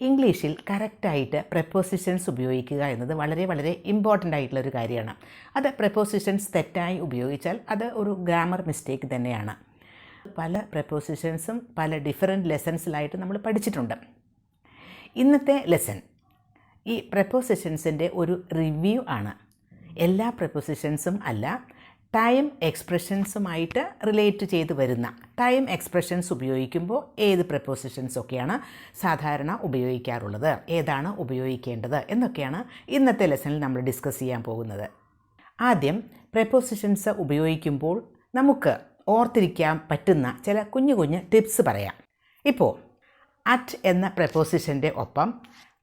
ഇംഗ്ലീഷിൽ കറക്റ്റായിട്ട് പ്രപ്പോസിഷൻസ് ഉപയോഗിക്കുക എന്നത് വളരെ വളരെ ഇമ്പോർട്ടൻ്റ് ആയിട്ടുള്ളൊരു കാര്യമാണ്. അത് പ്രപ്പോസിഷൻസ് തെറ്റായി ഉപയോഗിച്ചാൽ അത് ഒരു ഗ്രാമർ മിസ്റ്റേക്ക് തന്നെയാണ്. പല പ്രപ്പോസിഷൻസും പല ഡിഫറെൻറ്റ് ലെസൺസിലായിട്ട് നമ്മൾ പഠിച്ചിട്ടുണ്ട്. ഇന്നത്തെ ലെസൺ ഈ പ്രപ്പോസിഷൻസിൻ്റെ ഒരു റിവ്യൂ ആണ്. എല്ലാ പ്രപ്പോസിഷൻസും അല്ല, ടൈം എക്സ്പ്രഷൻസുമായിട്ട് റിലേറ്റ് ചെയ്ത് വരുന്ന ടൈം എക്സ്പ്രഷൻസ് ഉപയോഗിക്കുമ്പോൾ ഏത് പ്രപ്പോസിഷൻസൊക്കെയാണ് സാധാരണ ഉപയോഗിക്കാറുള്ളത്, ഏതാണ് ഉപയോഗിക്കേണ്ടത് എന്നൊക്കെയാണ് ഇന്നത്തെ ലെസണിൽ നമ്മൾ ഡിസ്കസ് ചെയ്യാൻ പോകുന്നത്. ആദ്യം പ്രപ്പോസിഷൻസ് ഉപയോഗിക്കുമ്പോൾ നമുക്ക് ഓർത്തിരിക്കാൻ പറ്റുന്ന ചില കുഞ്ഞു കുഞ്ഞു ടിപ്സ് പറയാം. ഇപ്പോൾ അറ്റ് എന്ന പ്രപ്പോസിഷൻ്റെ ഒപ്പം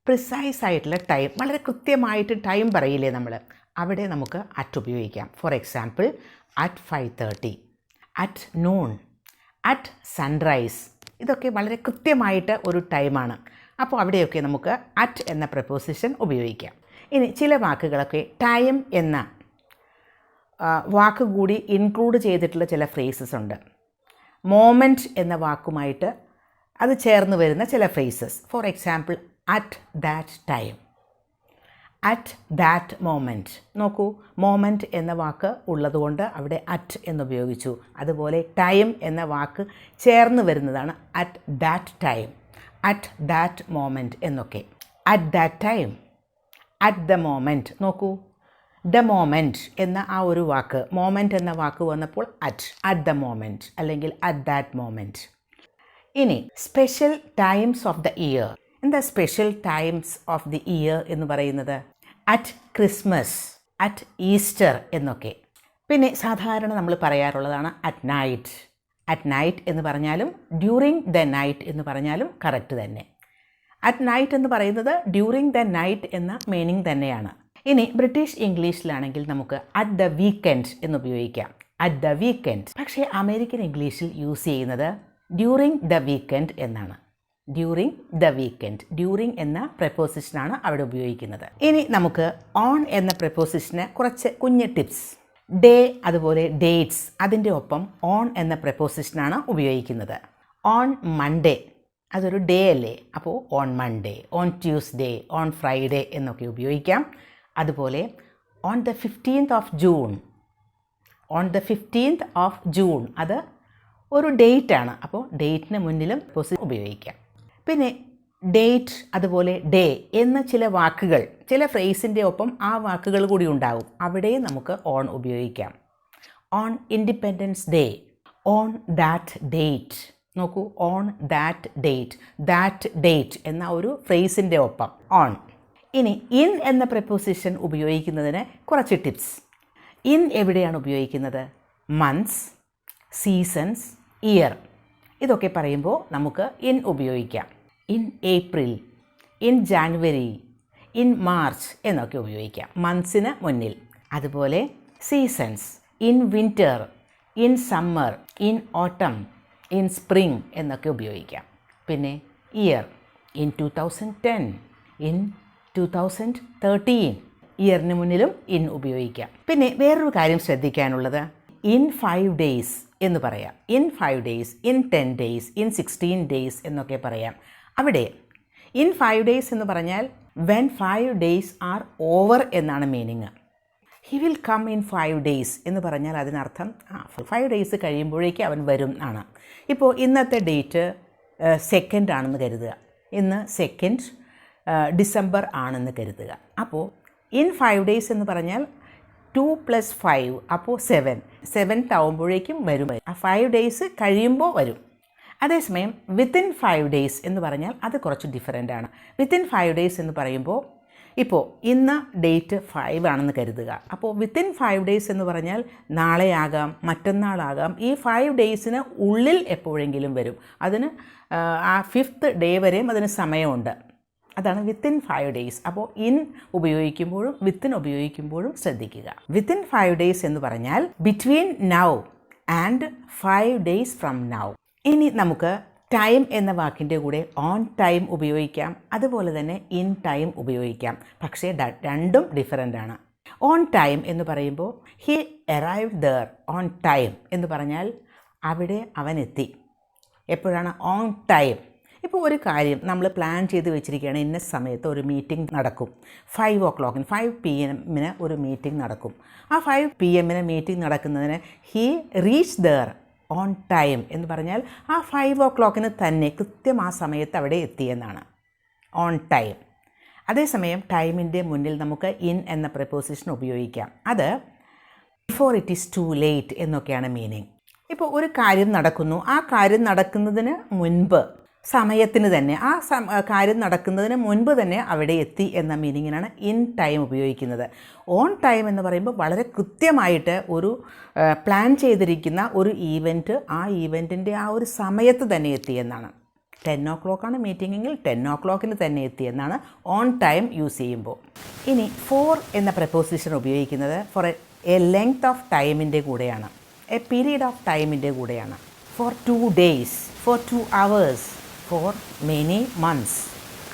പ്രിസൈസ് ആയിട്ടുള്ള ടൈം, വളരെ കൃത്യമായിട്ട് ടൈം പറയില്ലേ നമ്മൾ, അവിടെ നമുക്ക് അറ്റ് ഉപയോഗിക്കാം. For example at 5:30, at noon, at sunrise. ഇതൊക്കെ വളരെ കൃത്യമായിട്ട് ഒരു ടൈമാണ്. അപ്പോൾ അവിടെയൊക്കെ നമുക്ക് അറ്റ് എന്ന പ്രപ്പോസിഷൻ ഉപയോഗിക്കാം. ഇനി ചില വാക്കുകളൊക്കെ ടൈം എന്ന വാക്ക് കൂടി ഇൻക്ലൂഡ് ചെയ്തിട്ടുള്ള ചില ഫ്രേസസ് ഉണ്ട്. മോമെൻറ്റ് എന്ന വാക്കുമായിട്ട് അത് ചേർന്ന് വരുന്ന ചില phrases. For example at that time, at that moment. നോക്കൂ, മോമെൻറ്റ് എന്ന വാക്ക് ഉള്ളതുകൊണ്ട് അവിടെ അറ്റ് എന്നുപയോഗിച്ചു. അതുപോലെ ടൈം എന്ന വാക്ക് ചേർന്ന് വരുന്നതാണ് at that time, at that moment എന്നൊക്കെ. At that time, at the moment. നോക്കൂ, ദ മോമെൻറ്റ് എന്ന ആ ഒരു വാക്ക്, മോമെൻറ്റ് എന്ന വാക്ക് വന്നപ്പോൾ അറ്റ് ദ മോമെൻറ്റ് അല്ലെങ്കിൽ അറ്റ് ദാറ്റ് മോമെൻറ്റ്. ഇനി special times of the year. എന്താ special times of the year എന്ന് പറയുന്നത്? അറ്റ് ക്രിസ്മസ്, അറ്റ് ഈസ്റ്റർ എന്നൊക്കെ. പിന്നെ സാധാരണ നമ്മൾ പറയാറുള്ളതാണ് അറ്റ് നൈറ്റ്. അറ്റ് നൈറ്റ് എന്ന് പറഞ്ഞാലും ഡ്യൂറിങ് ദ നൈറ്റ് എന്ന് പറഞ്ഞാലും കറക്റ്റ് തന്നെ. അറ്റ് നൈറ്റ് എന്ന് പറയുന്നത് ഡ്യൂറിങ് ദ നൈറ്റ് എന്ന മീനിങ് തന്നെയാണ്. ഇനി ബ്രിട്ടീഷ് ഇംഗ്ലീഷിലാണെങ്കിൽ നമുക്ക് അറ്റ് ദ വീക്കെൻഡ് എന്ന് ഉപയോഗിക്കാം, അറ്റ് ദ വീക്കെൻഡ്. പക്ഷേ അമേരിക്കൻ ഇംഗ്ലീഷിൽ യൂസ് ചെയ്യുന്നത് ഡ്യൂറിങ് ദ വീക്കെൻഡ് എന്നാണ്. ഡ്യൂറിങ് ദ വീക്കെൻഡ്, ഡ്യൂറിങ് എന്ന പ്രപ്പോസിഷനാണ് അവിടെ ഉപയോഗിക്കുന്നത്. ഇനി നമുക്ക് ഓൺ എന്ന പ്രപ്പോസിഷന് കുറച്ച് കുഞ്ഞ് ടിപ്സ്. ഡേ അതുപോലെ ഡേറ്റ്സ്, അതിൻ്റെ ഒപ്പം ഓൺ എന്ന പ്രപ്പോസിഷനാണ് ഉപയോഗിക്കുന്നത്. ഓൺ മൺഡേ, അതൊരു ഡേ അല്ലേ, അപ്പോൾ on Monday, on Tuesday, on Friday എന്നൊക്കെ ഉപയോഗിക്കാം. അതുപോലെ on the 15th of June, on the 15th of June അത് ഒരു ഡേറ്റ് ആണ്, അപ്പോൾ ഡേറ്റിന് മുന്നിലും ഉപയോഗിക്കാം. പിന്നെ ഡേറ്റ് അതുപോലെ ഡേ എന്ന ചില വാക്കുകൾ, ചില ഫ്രേസിൻ്റെ ഒപ്പം ആ വാക്കുകൾ കൂടി ഉണ്ടാകും, അവിടെ നമുക്ക് ഓൺ ഉപയോഗിക്കാം. On independence day, on that date. നോക്കൂ, on that date, that date എന്ന ഒരു ഫ്രേസിൻ്റെ ഒപ്പം ഓൺ. ഇനി ഇൻ എന്ന പ്രപ്പോസിഷൻ ഉപയോഗിക്കുന്നതിന് കുറച്ച് ടിപ്സ്. ഇൻ എവിടെയാണ് ഉപയോഗിക്കുന്നത്? മന്ത്സ്, സീസൺസ്, ഇയർ, ഇതൊക്കെ പറയുമ്പോൾ നമുക്ക് ഇൻ ഉപയോഗിക്കാം. In April, in January, in March എന്നൊക്കെ ഉപയോഗിക്കാം മന്ത്സിന് മുന്നിൽ. അതുപോലെ seasons, in winter, in summer, in ഓട്ടം, ഇൻ സ്പ്രിംഗ് എന്നൊക്കെ ഉപയോഗിക്കാം. പിന്നെ ഇയർ, ഇൻ 2010, ഇൻ 2013, ഇയറിന് മുന്നിലും ഇൻ ഉപയോഗിക്കാം. പിന്നെ വേറൊരു കാര്യം ശ്രദ്ധിക്കാനുള്ളത്, ഇൻ 5 days എന്ന് പറയാം. In 5 days, in 10 days, in 16 days എന്നൊക്കെ പറയാം. അവിടെ ഇൻ 5 days എന്ന് പറഞ്ഞാൽ വെൻ 5 days ആർ ഓവർ എന്നാണ് meaning. He will come in 5 days എന്ന് പറഞ്ഞാൽ അതിനർത്ഥം 5 days കഴിയുമ്പോഴേക്ക് അവൻ വരും ആണ്. ഇപ്പോൾ ഇന്നത്തെ ഡേറ്റ് 2nd ആണെന്ന് കരുതുക, ഇന്ന് 2nd ഡിസംബർ ആണെന്ന് കരുതുക. അപ്പോൾ ഇൻ 5 days എന്ന് പറഞ്ഞാൽ 2 + 5 അപ്പോൾ 7th ആവുമ്പോഴേക്കും വരും. ആ 5 days കഴിയുമ്പോൾ വരും. അതേസമയം വിത്തിൻ 5 days എന്ന് പറഞ്ഞാൽ അത് കുറച്ച് ഡിഫറൻ്റ് ആണ്. വിത്തിൻ 5 days എന്ന് പറയുമ്പോൾ ഇപ്പോൾ ഇന്ന് ഡേറ്റ് 5 ആണെന്ന് കരുതുക, അപ്പോൾ വിത്തിൻ 5 days എന്ന് പറഞ്ഞാൽ നാളെയാകാം, മറ്റന്നാളാകാം. ഈ 5 daysന് ഉള്ളിൽ എപ്പോഴെങ്കിലും വരും. അതിന് ആ 5th day വരെയും അതിന് സമയമുണ്ട്. അതാണ് വിത്തിൻ 5 days. അപ്പോൾ ഇൻ ഉപയോഗിക്കുമ്പോഴും വിത്തിൻ ഉപയോഗിക്കുമ്പോഴും ശ്രദ്ധിക്കുക. വിത്തിൻ 5 days എന്ന് പറഞ്ഞാൽ between now and 5 days from now. ഇനി നമുക്ക് ടൈം എന്ന വാക്കിൻ്റെ കൂടെ ഓൺ ടൈം ഉപയോഗിക്കാം, അതുപോലെ തന്നെ ഇൻ ടൈം ഉപയോഗിക്കാം. പക്ഷേ രണ്ടും ഡിഫറൻ്റ് ആണ്. ഓൺ ടൈം എന്ന് പറയുമ്പോൾ he arrived there on time എന്ന് പറഞ്ഞാൽ അവിടെ അവൻ എത്തി. എപ്പോഴാണ്? On time. ഇപ്പോൾ ഒരു കാര്യം നമ്മൾ പ്ലാൻ ചെയ്ത് വെച്ചിരിക്കുകയാണ്, ഇന്ന സമയത്ത് ഒരു മീറ്റിംഗ് നടക്കും, 5 o'clock 5 PM ഒരു മീറ്റിംഗ് നടക്കും. ആ 5 PM മീറ്റിംഗ് നടക്കുന്നതിന് he reach there on time എന്ന് പറഞ്ഞാൽ ആ 5 o'clock തന്നെ കൃത്യം ആ സമയത്ത് അവിടെ എത്തിയെന്നാണ്, ഓൺ ടൈം. അതേസമയം ടൈമിൻ്റെ മുന്നിൽ നമുക്ക് ഇൻ എന്ന പ്രപ്പോസിഷൻ ഉപയോഗിക്കാം. അത് before it is to late എന്നൊക്കെയാണ് മീനിങ്. ഇപ്പോൾ ഒരു കാര്യം നടക്കുന്നു, ആ കാര്യം നടക്കുന്നതിന് മുൻപ്, സമയത്തിന് തന്നെ, ആ കാര്യം നടക്കുന്നതിന് മുൻപ് തന്നെ അവിടെ എത്തി എന്ന മീനിങ്ങിനാണ് ഇൻ ടൈം ഉപയോഗിക്കുന്നത്. ഓൺ ടൈം എന്ന് പറയുമ്പോൾ വളരെ കൃത്യമായിട്ട് ഒരു പ്ലാൻ ചെയ്തിരിക്കുന്ന ഒരു ഈവൻറ്റ്, ആ ഈവൻറ്റിൻ്റെ ആ ഒരു സമയത്ത് തന്നെ എത്തിയെന്നാണ്. 10 o'clock മീറ്റിംഗെങ്കിൽ 10 o'clock തന്നെ എത്തിയെന്നാണ് ഓൺ ടൈം യൂസ് ചെയ്യുമ്പോൾ. ഇനി ഫോർ എന്ന പ്രപ്പോസിഷൻ ഉപയോഗിക്കുന്നത് ഫോർ എ ലെങ്ത് ഓഫ് ടൈമിൻ്റെ കൂടെയാണ്, എ പീരീഡ് ഓഫ് ടൈമിൻ്റെ കൂടെയാണ്. For 2 days, for 2 hours, for many months.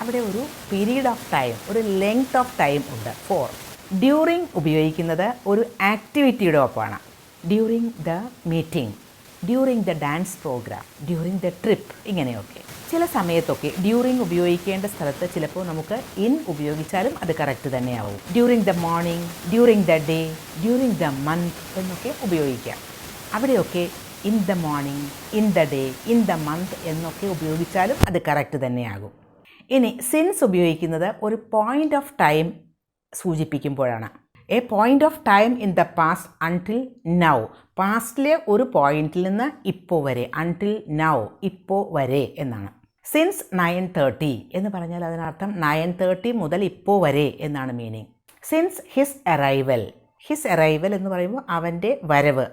അവിടെ ഒരു പീരീഡ് ഓഫ് ടൈം, ഒരു ലെങ്ത് ഓഫ് ടൈം ഉണ്ട്. ഫോർ. ഡ്യൂറിങ് ഉപയോഗിക്കുന്നത് ഒരു ആക്ടിവിറ്റിയുടെ ഒപ്പമാണ്. During the meeting, during the dance programme, during the trip, ഇങ്ങനെയൊക്കെ. ചില സമയത്തൊക്കെ ഡ്യൂറിങ് ഉപയോഗിക്കേണ്ട സ്ഥലത്ത് ചിലപ്പോൾ നമുക്ക് ഇൻ ഉപയോഗിച്ചാലും അത് കറക്റ്റ് തന്നെയാവും. During the morning, during the day, during the month എന്നൊക്കെ ഉപയോഗിക്കാം. അവിടെയൊക്കെ in the morning, in the day, in the month എന്നൊക്കെ ഉപയോഗിച്ചാലും അത് കറക്റ്റ് തന്നെയാകും. ഇനി സിൻസ് ഉപയോഗിക്കുന്നത് ഒരു പോയിൻ്റ് ഓഫ് ടൈം സൂചിപ്പിക്കുമ്പോഴാണ്. A point of time in the past until now. പാസ്റ്റിലെ ഒരു പോയിന്റിൽ നിന്ന് ഇപ്പോൾ വരെ, അൺടിൽ നൗ, ഇപ്പോൾ വരെ എന്നാണ്. സിൻസ് 9:30 എന്ന് പറഞ്ഞാൽ അതിനർത്ഥം 9:30 മുതൽ ഇപ്പോൾ വരെ എന്നാണ് meaning. Since his arrival, his arrival എന്ന് പറയുമ്പോൾ അവൻ്റെ വരവ്,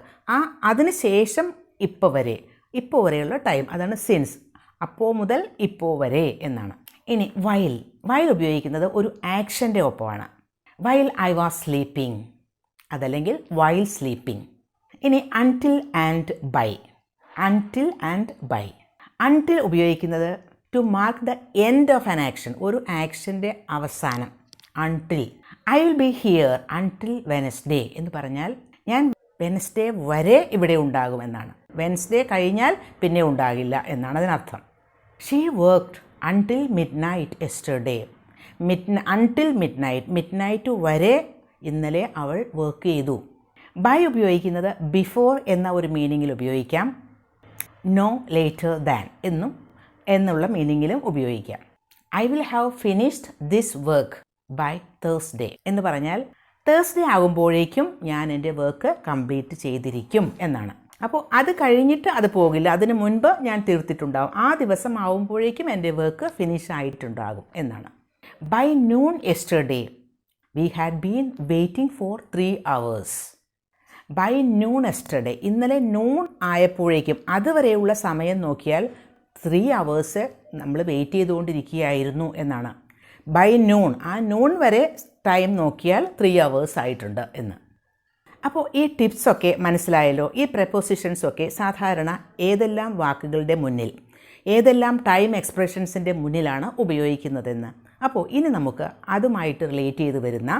അതിന് ശേഷം ഇപ്പോൾ വരെ, ഇപ്പോൾ വരെയുള്ള ടൈം, അതാണ് സിൻസ്. അപ്പോൾ മുതൽ ഇപ്പോൾ വരെ എന്നാണ്. ഇനി വൈൽ, വൈൽ ഉപയോഗിക്കുന്നത് ഒരു ആക്ഷൻ്റെ ഒപ്പമാണ്. വൈൽ ഐ വാസ് സ്ലീപ്പിംഗ്, അതല്ലെങ്കിൽ വൈൽ സ്ലീപ്പിംഗ്. ഇനി until and by, until and by. Until ഉപയോഗിക്കുന്നത് to mark the end of an action, ഒരു ആക്ഷൻ്റെ അവസാനം. Until. I will be here until Wednesday എന്ന് പറഞ്ഞാൽ ഞാൻ വെനസ്ഡേ വരെ ഇവിടെ ഉണ്ടാകുമെന്നാണ്. വെനസ്ഡേ കഴിഞ്ഞാൽ പിന്നെ ഉണ്ടാകില്ല എന്നാണ് അതിനർത്ഥം. She worked until mid night yesterday. Until mid night, mid night വരെ ഇന്നലെ അവൾ വർക്ക് ചെയ്തു. ബൈ ഉപയോഗിക്കുന്നത് ബിഫോർ എന്ന ഒരു മീനിങ്ങിൽ ഉപയോഗിക്കാം. നോ ലേറ്റർ ദാൻ എന്നുള്ള മീനിങ്ങിലും ഉപയോഗിക്കാം. I will have finished this work by Thursday എന്ന് പറഞ്ഞാൽ തേഴ്സ്ഡേ ആകുമ്പോഴേക്കും ഞാൻ എൻ്റെ വർക്ക് കംപ്ലീറ്റ് ചെയ്തിരിക്കും എന്നാണ്. അപ്പോൾ അത് കഴിഞ്ഞിട്ട് അത് പോകില്ല, അതിന് മുൻപ് ഞാൻ തീർത്തിട്ടുണ്ടാകും, ആ ദിവസം ആവുമ്പോഴേക്കും എൻ്റെ വർക്ക് ഫിനിഷ് ആയിട്ടുണ്ടാകും എന്നാണ്. By noon yesterday we had been waiting for 3 hours. By noon yesterday, ഇന്നലെ നൂൺ ആയപ്പോഴേക്കും, അതുവരെയുള്ള സമയം നോക്കിയാൽ 3 hours നമ്മൾ വെയിറ്റ് ചെയ്തുകൊണ്ടിരിക്കുകയായിരുന്നു എന്നാണ്. ബൈ നൂൺ, ആ നൂൺ വരെ ടൈം നോക്കിയാൽ 3 hours ആയിട്ടുണ്ട് എന്ന്. അപ്പോൾ ഈ ടിപ്സൊക്കെ മനസ്സിലായല്ലോ. ഈ പ്രപ്പോസിഷൻസൊക്കെ സാധാരണ ഏതെല്ലാം വാക്കുകളുടെ മുന്നിൽ, ഏതെല്ലാം ടൈം എക്സ്പ്രഷൻസിൻ്റെ മുന്നിലാണ് ഉപയോഗിക്കുന്നതെന്ന്. അപ്പോൾ ഇനി നമുക്ക് അതുമായിട്ട് റിലേറ്റ് ചെയ്ത് വരുന്ന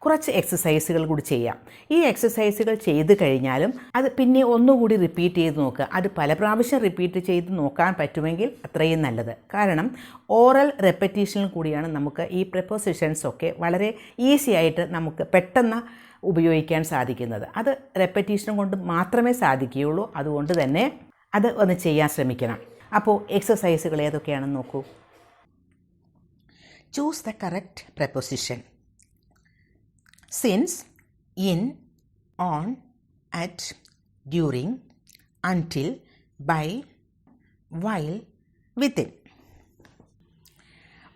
കുറച്ച് എക്സസൈസുകൾ കൂടി ചെയ്യാം. ഈ എക്സസൈസുകൾ ചെയ്ത് കഴിഞ്ഞാലും അത് പിന്നെ ഒന്നുകൂടി റിപ്പീറ്റ് ചെയ്ത് നോക്കുക. അത് പല പ്രാവശ്യം റിപ്പീറ്റ് ചെയ്ത് നോക്കാൻ പറ്റുമെങ്കിൽ അത്രയും നല്ലത്. കാരണം ഓറൽ റെപ്പറ്റീഷനിൽ കൂടിയാണ് നമുക്ക് ഈ പ്രപ്പോസിഷൻസൊക്കെ വളരെ ഈസി ആയിട്ട് നമുക്ക് പെട്ടെന്ന് ഉപയോഗിക്കാൻ സാധിക്കുന്നത്. അത് റെപ്പറ്റീഷൻ കൊണ്ട് മാത്രമേ സാധിക്കുകയുള്ളൂ. അതുകൊണ്ട് തന്നെ അത് ഒന്ന് ചെയ്യാൻ ശ്രമിക്കണം. അപ്പോൾ എക്സസൈസുകൾ ഏതൊക്കെയാണെന്ന് നോക്കൂ. Choose the correct preposition. Since, in, on, at, during, until, by, while, within.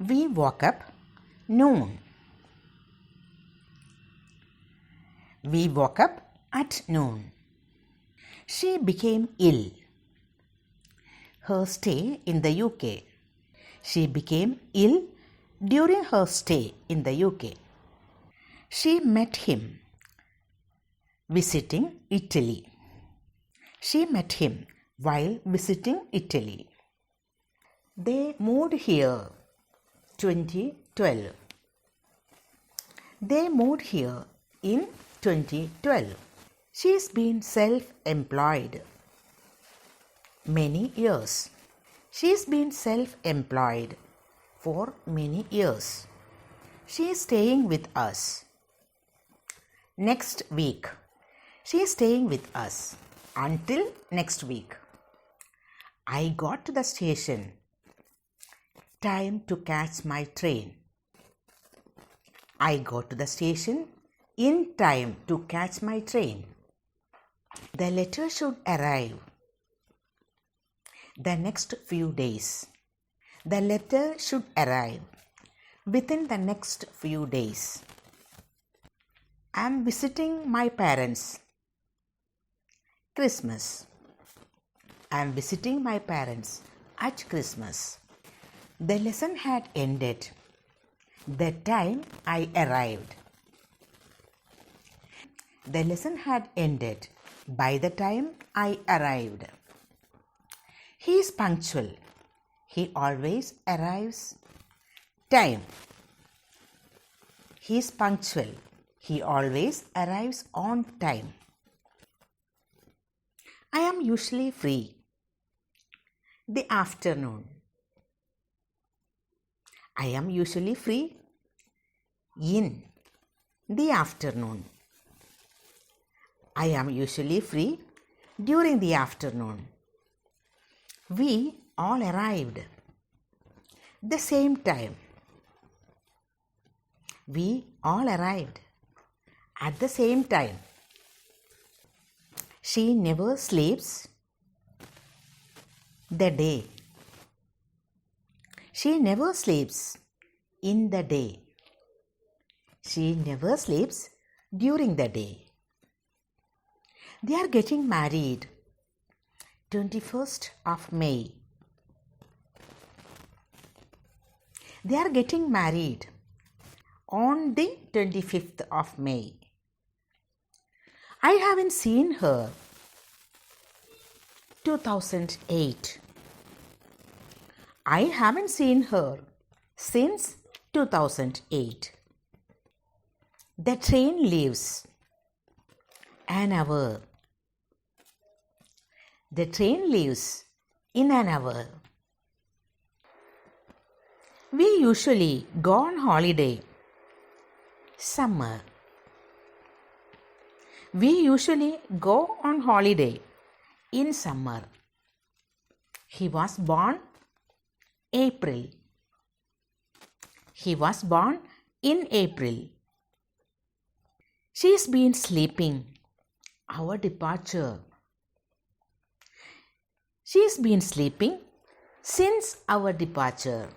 We woke up noon. We woke up at noon. She became ill. Her stay in the UK. She became ill during her stay in the UK. She met him visiting Italy. She met him while visiting Italy. They moved here 2012. They moved here in 2012. She's been self-employed many years. She's been self-employed for many years. She is staying with us. Next week. She is staying with us until next week. I got to the station. Time to catch my train. I got to the station in time to catch my train. The letter should arrive the next few days. The letter should arrive within the next few days. I am visiting my parents. Christmas. I am visiting my parents at Christmas. The lesson had ended the time I arrived. The lesson had ended by the time I arrived. He is punctual. He always arrives time. He is punctual. He always arrives on time. I am usually free. The afternoon. I am usually free in the afternoon. I am usually free during the afternoon. We all arrived the same time. We all arrived at the same time. She never sleeps the day. She never sleeps in the day. She never sleeps during the day. They are getting married 21st of May. They are getting married on the 25th of May. I haven't seen her 2008. I haven't seen her since 2008. The train leaves an hour. The train leaves in an hour. We usually go on holiday. Summer. We usually go on holiday in summer. He was born April. He was born in April. She's been sleeping. Our departure. She's been sleeping since our departure.